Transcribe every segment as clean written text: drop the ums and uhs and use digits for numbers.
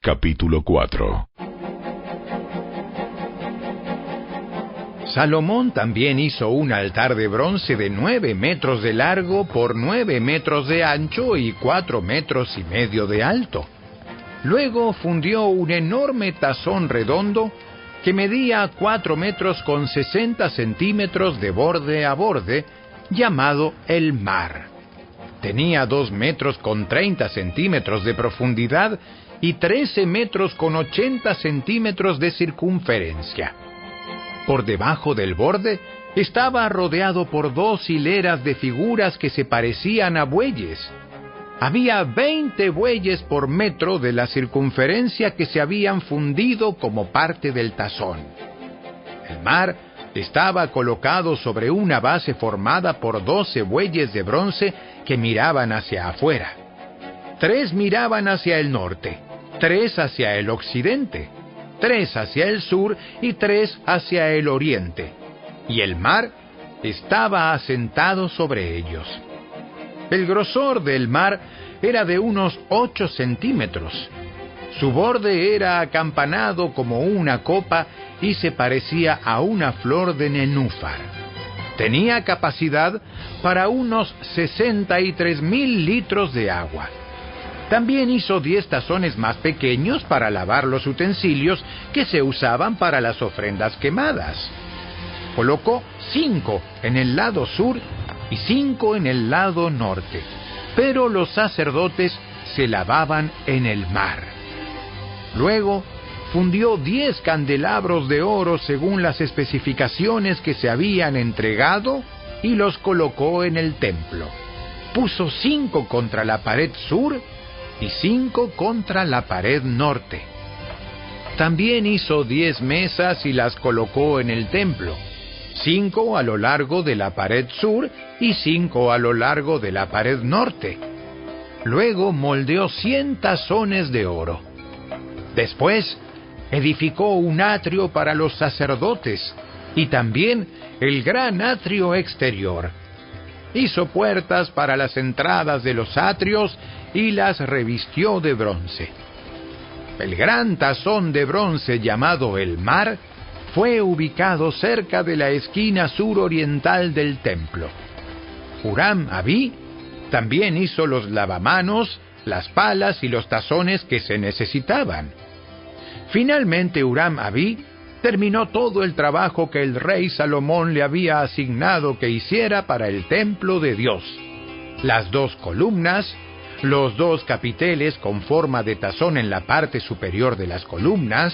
Capítulo 4. Salomón también hizo un altar de bronce de 9 metros de largo por 9 metros de ancho y 4 metros y medio de alto. Luego fundió un enorme tazón redondo que medía 4 metros con 60 centímetros de borde a borde, llamado el mar. Tenía 2 metros con 30 centímetros de profundidad y 13 metros con 80 centímetros de circunferencia. Por debajo del borde estaba rodeado por 2 hileras de figuras que se parecían a bueyes. Había 20 bueyes por metro de la circunferencia que se habían fundido como parte del tazón. El mar estaba colocado sobre una base formada por 12 bueyes de bronce que miraban hacia afuera. 3 miraban hacia el norte, 3 hacia el occidente, 3 hacia el sur y 3 hacia el oriente. Y el mar estaba asentado sobre ellos. El grosor del mar era de unos 8 centímetros. Su borde era acampanado como una copa y se parecía a una flor de nenúfar. Tenía capacidad para unos 63,000 litros de agua. También hizo 10 tazones más pequeños para lavar los utensilios que se usaban para las ofrendas quemadas. Colocó 5 en el lado sur y 5 en el lado norte, pero los sacerdotes se lavaban en el mar. Luego fundió 10 candelabros de oro según las especificaciones que se habían entregado y los colocó en el templo. Puso 5 contra la pared sur y 5 contra la pared norte. También hizo 10 mesas y las colocó en el templo, 5 a lo largo de la pared sur y 5 a lo largo de la pared norte. Luego moldeó 100 tazones de oro. Después edificó un atrio para los sacerdotes y también el gran atrio exterior. Hizo puertas para las entradas de los atrios y las revistió de bronce. El gran tazón de bronce llamado el mar fue ubicado cerca de la esquina suroriental del templo. Huram-Abí también hizo los lavamanos, las palas y los tazones que se necesitaban. Finalmente Huram-Abí terminó todo el trabajo que el rey Salomón le había asignado que hiciera para el templo de Dios. Las 2 columnas, los 2 capiteles con forma de tazón en la parte superior de las columnas,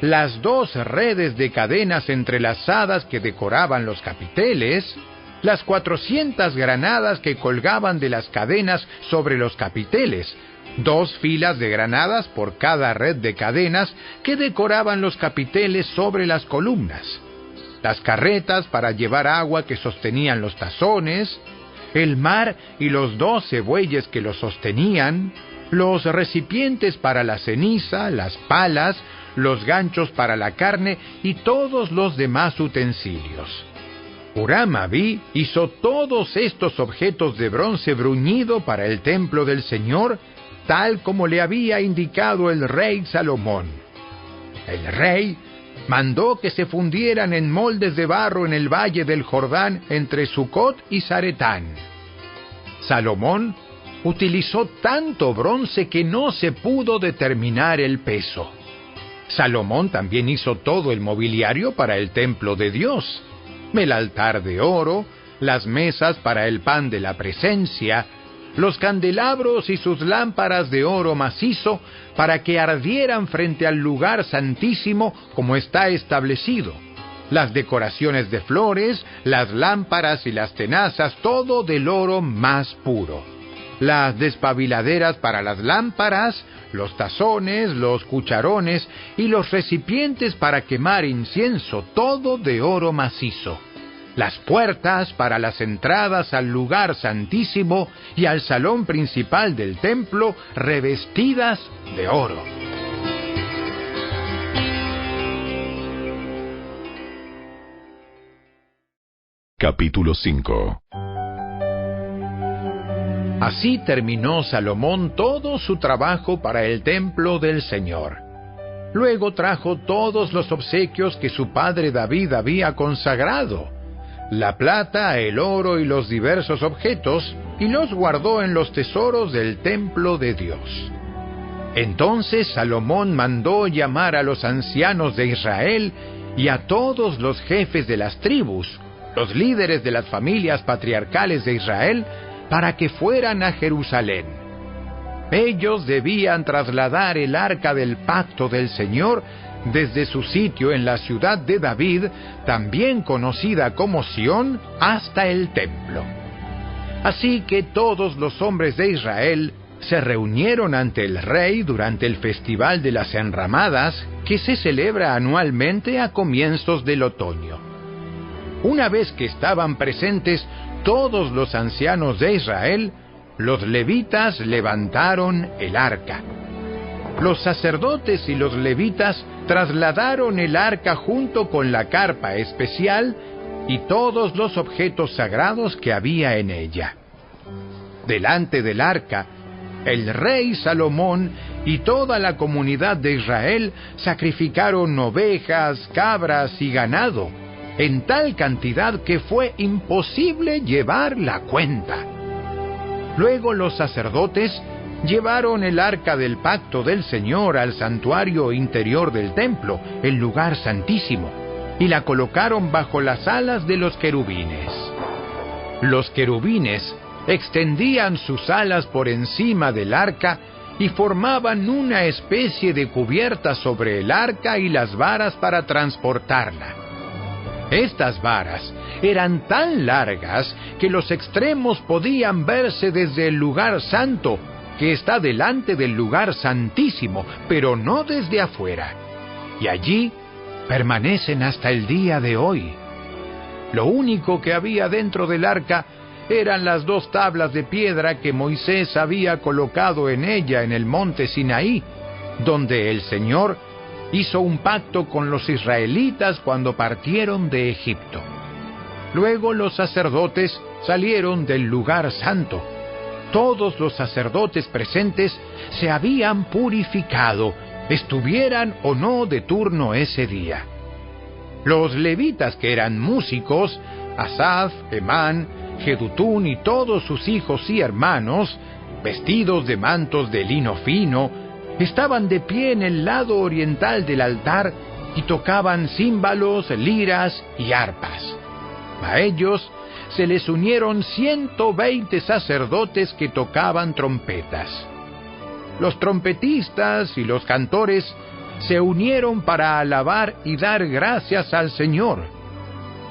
las 2 redes de cadenas entrelazadas que decoraban los capiteles, las 400 granadas que colgaban de las cadenas sobre los capiteles, 2 filas de granadas por cada red de cadenas que decoraban los capiteles sobre las columnas, las carretas para llevar agua que sostenían los tazones, el mar y los 12 bueyes que los sostenían, los recipientes para la ceniza, las palas, los ganchos para la carne y todos los demás utensilios. Huram-Abí hizo todos estos objetos de bronce bruñido para el templo del Señor, tal como le había indicado el rey Salomón. El rey mandó que se fundieran en moldes de barro en el valle del Jordán entre Sucot y Zaretán. Salomón utilizó tanto bronce que no se pudo determinar el peso. Salomón también hizo todo el mobiliario para el templo de Dios: el altar de oro, las mesas para el pan de la presencia, los candelabros y sus lámparas de oro macizo para que ardieran frente al lugar santísimo como está establecido, las decoraciones de flores, las lámparas y las tenazas, todo del oro más puro, las despabiladeras para las lámparas, los tazones, los cucharones y los recipientes para quemar incienso, todo de oro macizo, las puertas para las entradas al lugar santísimo y al salón principal del templo revestidas de oro. Capítulo 5. Así terminó Salomón todo su trabajo para el templo del Señor. Luego trajo todos los obsequios que su padre David había consagrado, la plata, el oro y los diversos objetos, y los guardó en los tesoros del templo de Dios. Entonces Salomón mandó llamar a los ancianos de Israel y a todos los jefes de las tribus, los líderes de las familias patriarcales de Israel, para que fueran a Jerusalén. Ellos debían trasladar el arca del pacto del Señor desde su sitio en la ciudad de David, también conocida como Sión, hasta el templo. Así que todos los hombres de Israel se reunieron ante el rey durante el Festival de las Enramadas, que se celebra anualmente a comienzos del otoño. Una vez que estaban presentes todos los ancianos de Israel, los levitas levantaron el arca. Los sacerdotes y los levitas trasladaron el arca junto con la carpa especial y todos los objetos sagrados que había en ella. Delante del arca, el rey Salomón y toda la comunidad de Israel sacrificaron ovejas, cabras y ganado, en tal cantidad que fue imposible llevar la cuenta. Luego los sacerdotes llevaron el arca del pacto del Señor al santuario interior del templo, el lugar santísimo, y la colocaron bajo las alas de los querubines. Los querubines extendían sus alas por encima del arca y formaban una especie de cubierta sobre el arca y las varas para transportarla. Estas varas eran tan largas que los extremos podían verse desde el lugar santo, que está delante del lugar santísimo, pero no desde afuera. Y allí permanecen hasta el día de hoy. Lo único que había dentro del arca eran las 2 tablas de piedra que Moisés había colocado en ella en el monte Sinaí, donde el Señor hizo un pacto con los israelitas cuando partieron de Egipto. Luego los sacerdotes salieron del lugar santo. Todos los sacerdotes presentes se habían purificado, estuvieran o no de turno ese día. Los levitas, que eran músicos, Asaf, Emán, Jedutún y todos sus hijos y hermanos, vestidos de mantos de lino fino, estaban de pie en el lado oriental del altar y tocaban címbalos, liras y arpas. A ellos se les unieron 120 sacerdotes que tocaban trompetas. Los trompetistas y los cantores se unieron para alabar y dar gracias al Señor.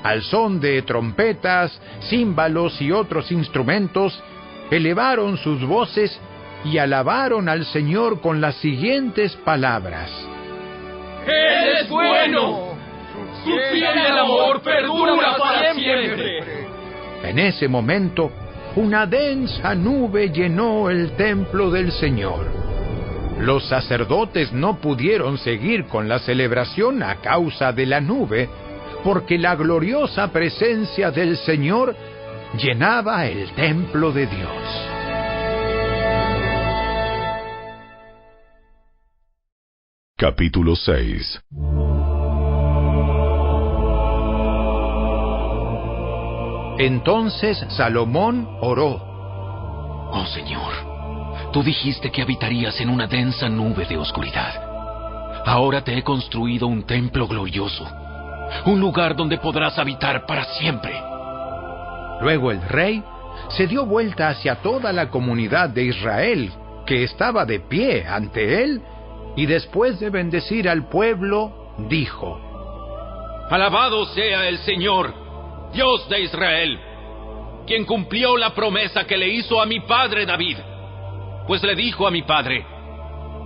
Al son de trompetas, címbalos y otros instrumentos, elevaron sus voces y alabaron al Señor con las siguientes palabras: ¡Él es bueno! ¡Su fiel amor perdura para siempre! En ese momento, una densa nube llenó el templo del Señor. Los sacerdotes no pudieron seguir con la celebración a causa de la nube, porque la gloriosa presencia del Señor llenaba el templo de Dios. Capítulo 6. Entonces Salomón oró: Oh Señor, tú dijiste que habitarías en una densa nube de oscuridad. Ahora te he construido un templo glorioso, un lugar donde podrás habitar para siempre. Luego el rey se dio vuelta hacia toda la comunidad de Israel, que estaba de pie ante él, y después de bendecir al pueblo, dijo: Alabado sea el Señor, Dios de Israel, quien cumplió la promesa que le hizo a mi padre David. Pues le dijo a mi padre: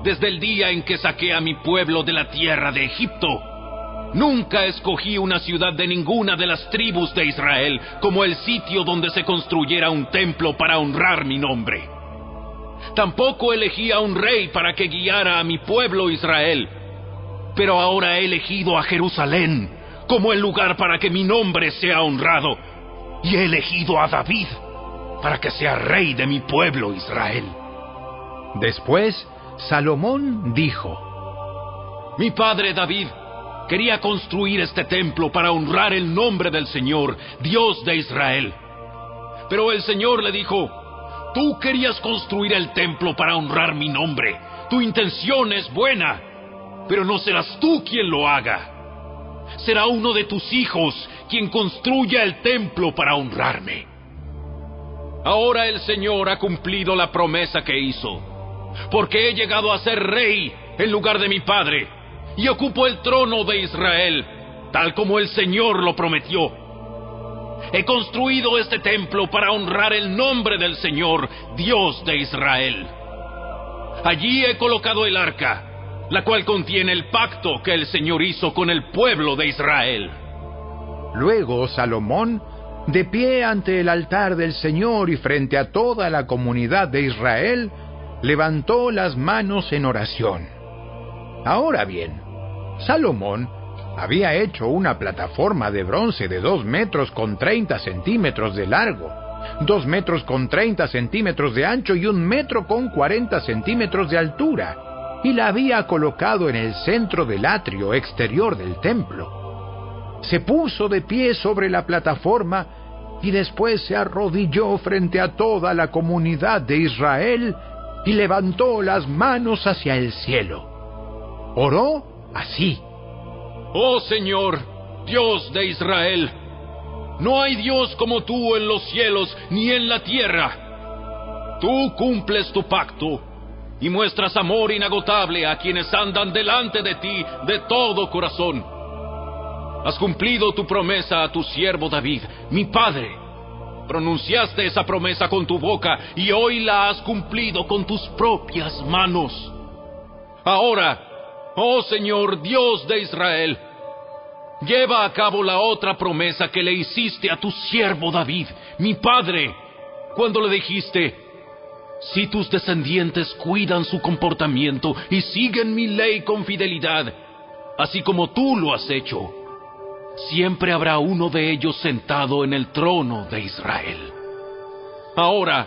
desde el día en que saqué a mi pueblo de la tierra de Egipto, nunca escogí una ciudad de ninguna de las tribus de Israel como el sitio donde se construyera un templo para honrar mi nombre. Tampoco elegí a un rey para que guiara a mi pueblo Israel, pero ahora he elegido a Jerusalén como el lugar para que mi nombre sea honrado, y he elegido a David, para que sea rey de mi pueblo Israel. Después, Salomón dijo: Mi padre David quería construir este templo para honrar el nombre del Señor, Dios de Israel. Pero el Señor le dijo: Tú querías construir el templo para honrar mi nombre. Tu intención es buena, pero no serás tú quien lo haga. Será uno de tus hijos quien construya el templo para honrarme. Ahora el Señor ha cumplido la promesa que hizo, porque he llegado a ser rey en lugar de mi padre, y ocupo el trono de Israel, tal como el Señor lo prometió. He construido este templo para honrar el nombre del Señor, Dios de Israel. Allí he colocado el arca, la cual contiene el pacto que el Señor hizo con el pueblo de Israel. Luego Salomón, de pie ante el altar del Señor y frente a toda la comunidad de Israel, levantó las manos en oración. Ahora bien, Salomón había hecho una plataforma de bronce de 2 metros con 30 centímetros de largo, 2 metros con 30 centímetros de ancho y 1 metro con 40 centímetros de altura, y la había colocado en el centro del atrio exterior del templo. Se puso de pie sobre la plataforma y después se arrodilló frente a toda la comunidad de Israel y levantó las manos hacia el cielo. Oró así: Oh Señor, Dios de Israel, no hay Dios como tú en los cielos ni en la tierra. Tú cumples tu pacto y muestras amor inagotable a quienes andan delante de ti de todo corazón. Has cumplido tu promesa a tu siervo David, mi padre. Pronunciaste esa promesa con tu boca y hoy la has cumplido con tus propias manos. Ahora, oh Señor, Dios de Israel, lleva a cabo la otra promesa que le hiciste a tu siervo David, mi padre, cuando le dijiste: si tus descendientes cuidan su comportamiento y siguen mi ley con fidelidad, así como tú lo has hecho, siempre habrá uno de ellos sentado en el trono de Israel. Ahora,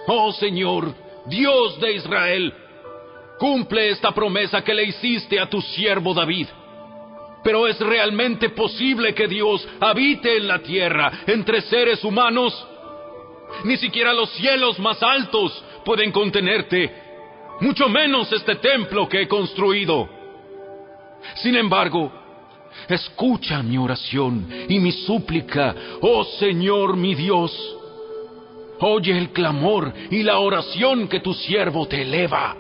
oh Señor, Dios de Israel, cumple esta promesa que le hiciste a tu siervo David. Pero ¿es realmente posible que Dios habite en la tierra entre seres humanos? Ni siquiera los cielos más altos pueden contenerte, mucho menos este templo que he construido. Sin embargo, escucha mi oración y mi súplica, oh Señor mi Dios. Oye el clamor y la oración que tu siervo te eleva.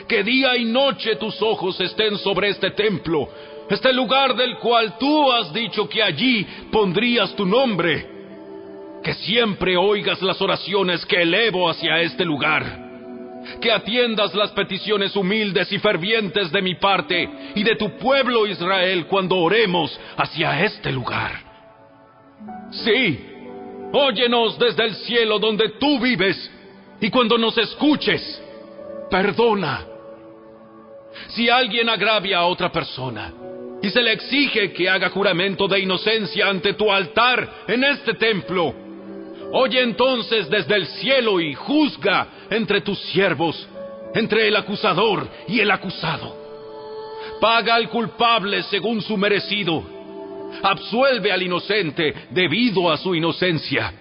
Que día y noche tus ojos estén sobre este templo, este lugar del cual tú has dicho que allí pondrías tu nombre. Que siempre oigas las oraciones que elevo hacia este lugar. Que atiendas las peticiones humildes y fervientes de mi parte y de tu pueblo Israel cuando oremos hacia este lugar. Sí, óyenos desde el cielo donde tú vives, y cuando nos escuches, perdona. Si alguien agravia a otra persona y se le exige que haga juramento de inocencia ante tu altar en este templo, oye entonces desde el cielo y juzga entre tus siervos, entre el acusador y el acusado. Paga al culpable según su merecido. Absuelve al inocente debido a su inocencia.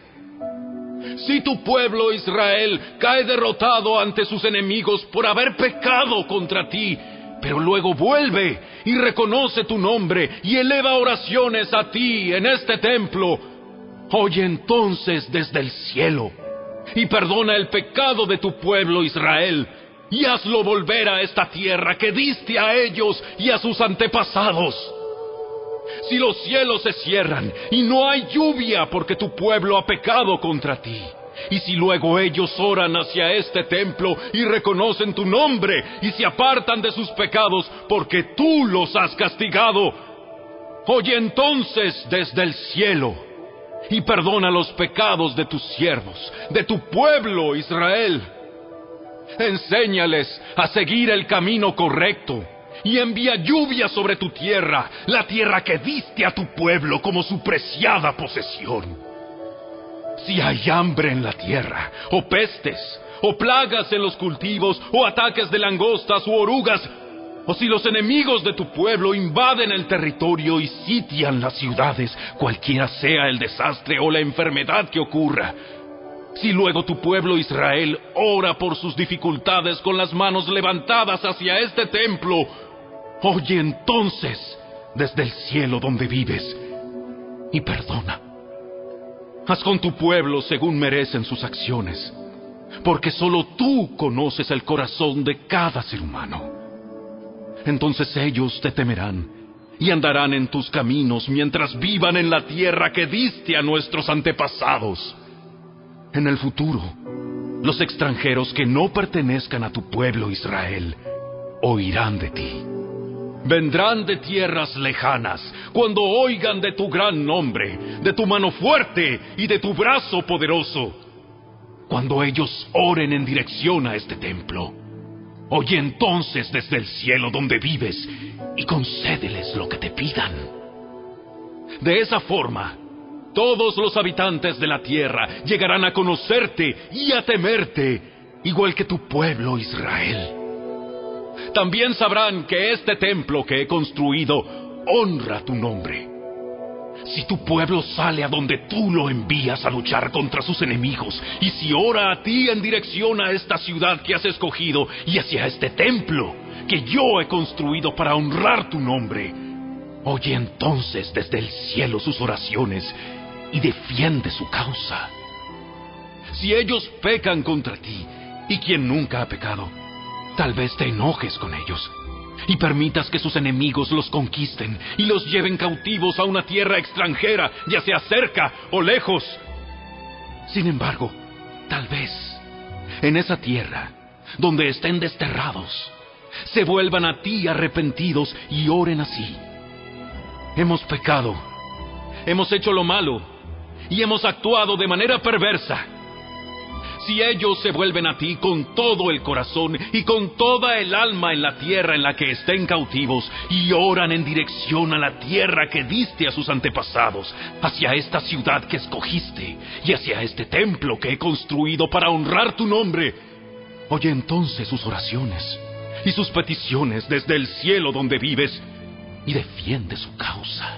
Si tu pueblo Israel cae derrotado ante sus enemigos por haber pecado contra ti, pero luego vuelve y reconoce tu nombre y eleva oraciones a ti en este templo, oye entonces desde el cielo y perdona el pecado de tu pueblo Israel y hazlo volver a esta tierra que diste a ellos y a sus antepasados. Si los cielos se cierran y no hay lluvia porque tu pueblo ha pecado contra ti, y si luego ellos oran hacia este templo y reconocen tu nombre y se apartan de sus pecados porque tú los has castigado, oye entonces desde el cielo y perdona los pecados de tus siervos, de tu pueblo Israel. Enséñales a seguir el camino correcto y envía lluvia sobre tu tierra, la tierra que diste a tu pueblo como su preciada posesión. Si hay hambre en la tierra, o pestes, o plagas en los cultivos, o ataques de langostas u orugas, o si los enemigos de tu pueblo invaden el territorio y sitian las ciudades, cualquiera sea el desastre o la enfermedad que ocurra, si luego tu pueblo Israel ora por sus dificultades con las manos levantadas hacia este templo, oye entonces desde el cielo donde vives y perdona. Haz con tu pueblo según merecen sus acciones, porque solo tú conoces el corazón de cada ser humano. Entonces ellos te temerán y andarán en tus caminos mientras vivan en la tierra que diste a nuestros antepasados. En el futuro, los extranjeros que no pertenezcan a tu pueblo Israel oirán de ti. Vendrán de tierras lejanas cuando oigan de tu gran nombre, de tu mano fuerte y de tu brazo poderoso. Cuando ellos oren en dirección a este templo, oye entonces desde el cielo donde vives y concédeles lo que te pidan. De esa forma, todos los habitantes de la tierra llegarán a conocerte y a temerte, igual que tu pueblo Israel. También sabrán que este templo que he construido honra tu nombre. Si tu pueblo sale a donde tú lo envías a luchar contra sus enemigos, y si ora a ti en dirección a esta ciudad que has escogido y hacia este templo que yo he construido para honrar tu nombre, oye entonces desde el cielo sus oraciones y defiende su causa. Si ellos pecan contra ti, y quien nunca ha pecado, tal vez te enojes con ellos y permitas que sus enemigos los conquisten y los lleven cautivos a una tierra extranjera, ya sea cerca o lejos. Sin embargo, tal vez en esa tierra, donde estén desterrados, se vuelvan a ti arrepentidos y oren así: hemos pecado, hemos hecho lo malo y hemos actuado de manera perversa. Si ellos se vuelven a ti con todo el corazón y con toda el alma en la tierra en la que estén cautivos, y oran en dirección a la tierra que diste a sus antepasados, hacia esta ciudad que escogiste y hacia este templo que he construido para honrar tu nombre, oye entonces sus oraciones y sus peticiones desde el cielo donde vives y defiende su causa.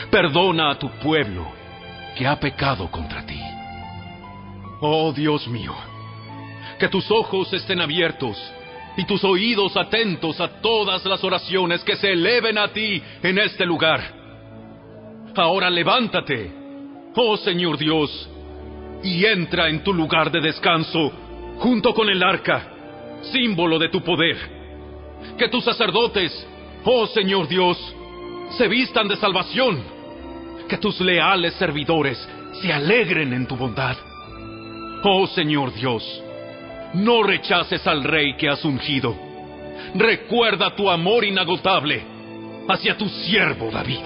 Perdona a tu pueblo que ha pecado contra ti. Oh Dios mío, que tus ojos estén abiertos y tus oídos atentos a todas las oraciones que se eleven a ti en este lugar. Ahora levántate, oh Señor Dios, y entra en tu lugar de descanso junto con el arca, símbolo de tu poder. Que tus sacerdotes, oh Señor Dios, se vistan de salvación. Que tus leales servidores se alegren en tu bondad. Oh Señor Dios, no rechaces al rey que has ungido. Recuerda tu amor inagotable hacia tu siervo David.